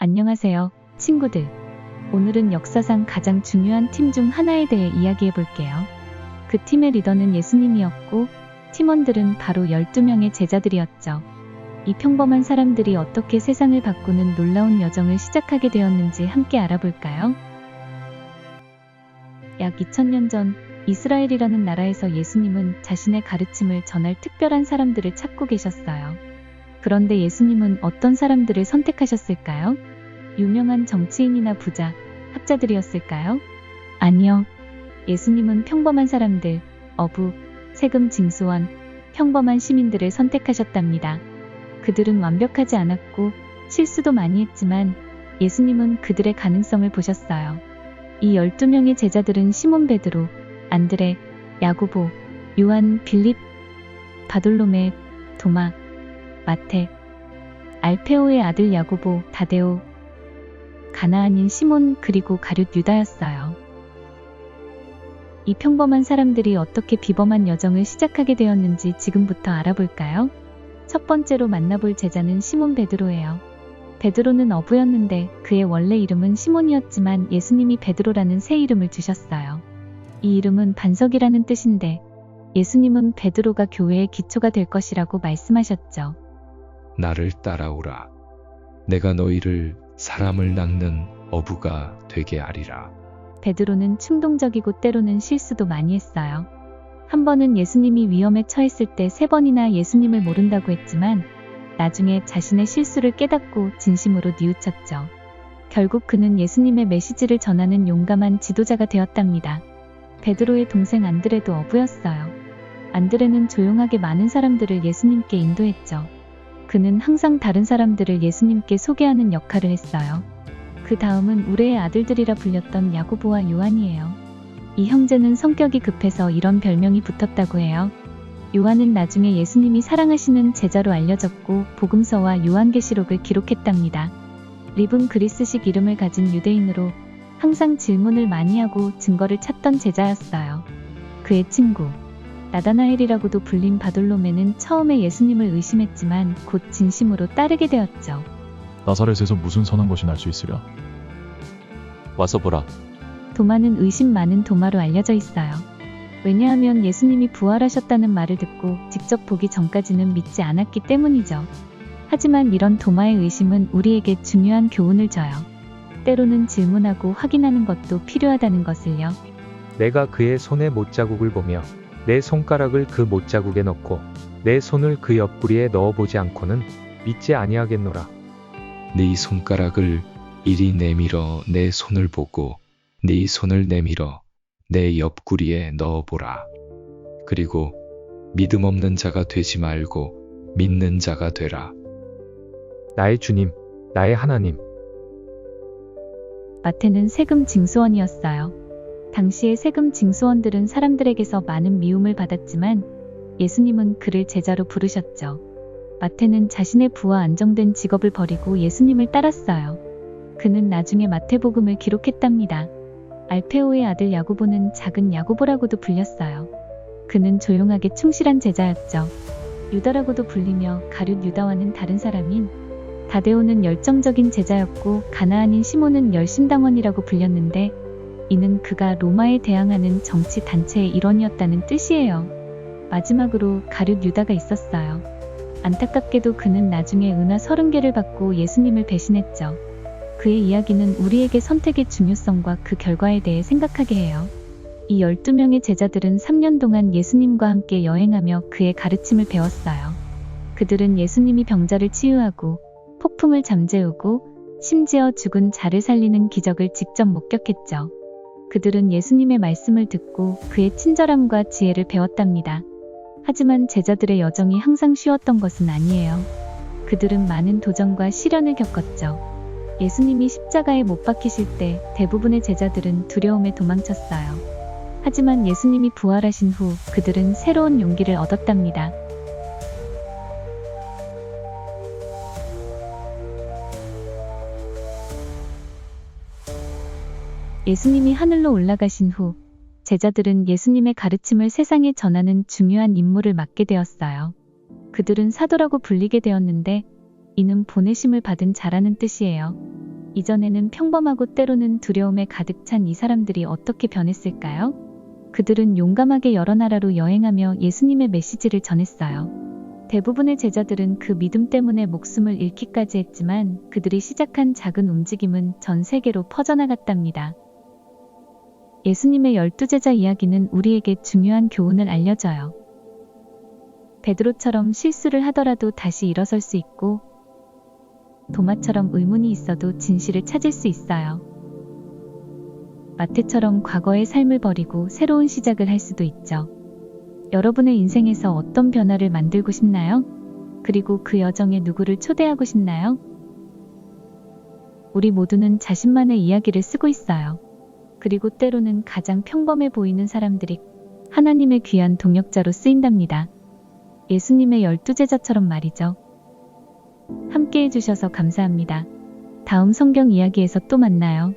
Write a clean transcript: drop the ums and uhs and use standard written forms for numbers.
안녕하세요, 친구들. 오늘은 역사상 가장 중요한 팀 중 하나에 대해 이야기해 볼게요. 그 팀의 리더는 예수님이었고, 팀원들은 바로 12명의 제자들이었죠. 이 평범한 사람들이 어떻게 세상을 바꾸는 놀라운 여정을 시작하게 되었는지 함께 알아볼까요? 약 2000년 전 이스라엘이라는 나라에서 예수님은 자신의 가르침을 전할 특별한 사람들을 찾고 계셨어요. 그런데 예수님은 어떤 사람들을 선택하셨을까요? 유명한 정치인이나 부자, 학자들이었을까요? 아니요. 예수님은 평범한 사람들, 어부, 세금 징수원, 평범한 시민들을 선택하셨답니다. 그들은 완벽하지 않았고 실수도 많이 했지만 예수님은 그들의 가능성을 보셨어요. 이 12명의 제자들은 시몬 베드로, 안드레, 야고보, 요한, 빌립, 바돌로메, 도마, 마태, 알페오의 아들 야고보, 다데오, 가나안인 시몬 그리고 가룟 유다였어요. 이 평범한 사람들이 어떻게 비범한 여정을 시작하게 되었는지 지금부터 알아볼까요? 첫 번째로 만나볼 제자는 시몬 베드로예요. 베드로는 어부였는데 그의 원래 이름은 시몬이었지만 예수님이 베드로라는 새 이름을 주셨어요. 이 이름은 반석이라는 뜻인데 예수님은 베드로가 교회의 기초가 될 것이라고 말씀하셨죠. 나를 따라오라. 내가 너희를 사람을 낚는 어부가 되게 하리라. 베드로는 충동적이고 때로는 실수도 많이 했어요. 한 번은 예수님이 위험에 처했을 때 3번이나 예수님을 모른다고 했지만 나중에 자신의 실수를 깨닫고 진심으로 뉘우쳤죠. 결국 그는 예수님의 메시지를 전하는 용감한 지도자가 되었답니다. 베드로의 동생 안드레도 어부였어요. 안드레는 조용하게 많은 사람들을 예수님께 인도했죠. 그는 항상 다른 사람들을 예수님께 소개하는 역할을 했어요. 그 다음은 우레의 아들들이라 불렸던 야고보와 요한이에요. 이 형제는 성격이 급해서 이런 별명이 붙었다고 해요. 요한은 나중에 예수님이 사랑하시는 제자로 알려졌고 복음서와 요한계시록을 기록했답니다. 립은 그리스식 이름을 가진 유대인으로 항상 질문을 많이 하고 증거를 찾던 제자였어요. 그의 친구 나다나엘이라고도 불린 바돌로메는 처음에 예수님을 의심했지만 곧 진심으로 따르게 되었죠. 나사렛에서 무슨 선한 것이 날 수 있으랴? 와서 보라. 도마는 의심 많은 도마로 알려져 있어요. 왜냐하면 예수님이 부활하셨다는 말을 듣고 직접 보기 전까지는 믿지 않았기 때문이죠. 하지만 이런 도마의 의심은 우리에게 중요한 교훈을 줘요. 때로는 질문하고 확인하는 것도 필요하다는 것을요. 내가 그의 손의 못자국을 보며 내 손가락을 그 못자국에 넣고 내 손을 그 옆구리에 넣어보지 않고는 믿지 아니하겠노라. 네 손가락을 이리 내밀어 내 손을 보고 네 손을 내밀어 내 옆구리에 넣어보라. 그리고 믿음 없는 자가 되지 말고 믿는 자가 되라. 나의 주님, 나의 하나님. 마태는 세금 징수원이었어요. 당시의 세금 징수원들은 사람들에게서 많은 미움을 받았지만 예수님은 그를 제자로 부르셨죠. 마태는 자신의 부와 안정된 직업을 버리고 예수님을 따랐어요. 그는 나중에 마태복음을 기록했답니다. 알페오의 아들 야고보는 작은 야고보라고도 불렸어요. 그는 조용하게 충실한 제자였죠. 유다라고도 불리며 가룟 유다와는 다른 사람인 다데오는 열정적인 제자였고 가나안인 시몬은 열심당원이라고 불렸는데 이는 그가 로마에 대항하는 정치 단체의 일원이었다는 뜻이에요. 마지막으로 가룟 유다가 있었어요. 안타깝게도 그는 나중에 은화 30개를 받고 예수님을 배신했죠. 그의 이야기는 우리에게 선택의 중요성과 그 결과에 대해 생각하게 해요. 이 12명의 제자들은 3년 동안 예수님과 함께 여행하며 그의 가르침을 배웠어요. 그들은 예수님이 병자를 치유하고 폭풍을 잠재우고 심지어 죽은 자를 살리는 기적을 직접 목격했죠. 그들은 예수님의 말씀을 듣고 그의 친절함과 지혜를 배웠답니다. 하지만 제자들의 여정이 항상 쉬웠던 것은 아니에요. 그들은 많은 도전과 시련을 겪었죠. 예수님이 십자가에 못 박히실 때 대부분의 제자들은 두려움에 도망쳤어요. 하지만 예수님이 부활하신 후 그들은 새로운 용기를 얻었답니다. 예수님이 하늘로 올라가신 후 제자들은 예수님의 가르침을 세상에 전하는 중요한 임무를 맡게 되었어요. 그들은 사도라고 불리게 되었는데 이는 보내심을 받은 자라는 뜻이에요. 이전에는 평범하고 때로는 두려움에 가득 찬 이 사람들이 어떻게 변했을까요? 그들은 용감하게 여러 나라로 여행하며 예수님의 메시지를 전했어요. 대부분의 제자들은 그 믿음 때문에 목숨을 잃기까지 했지만 그들이 시작한 작은 움직임은 전 세계로 퍼져나갔답니다. 예수님의 12제자 이야기는 우리에게 중요한 교훈을 알려줘요. 베드로처럼 실수를 하더라도 다시 일어설 수 있고 도마처럼 의문이 있어도 진실을 찾을 수 있어요. 마태처럼 과거의 삶을 버리고 새로운 시작을 할 수도 있죠. 여러분의 인생에서 어떤 변화를 만들고 싶나요? 그리고 그 여정에 누구를 초대하고 싶나요? 우리 모두는 자신만의 이야기를 쓰고 있어요. 그리고 때로는 가장 평범해 보이는 사람들이 하나님의 귀한 동역자로 쓰인답니다. 예수님의 12제자처럼 말이죠. 함께 해주셔서 감사합니다. 다음 성경 이야기에서 또 만나요.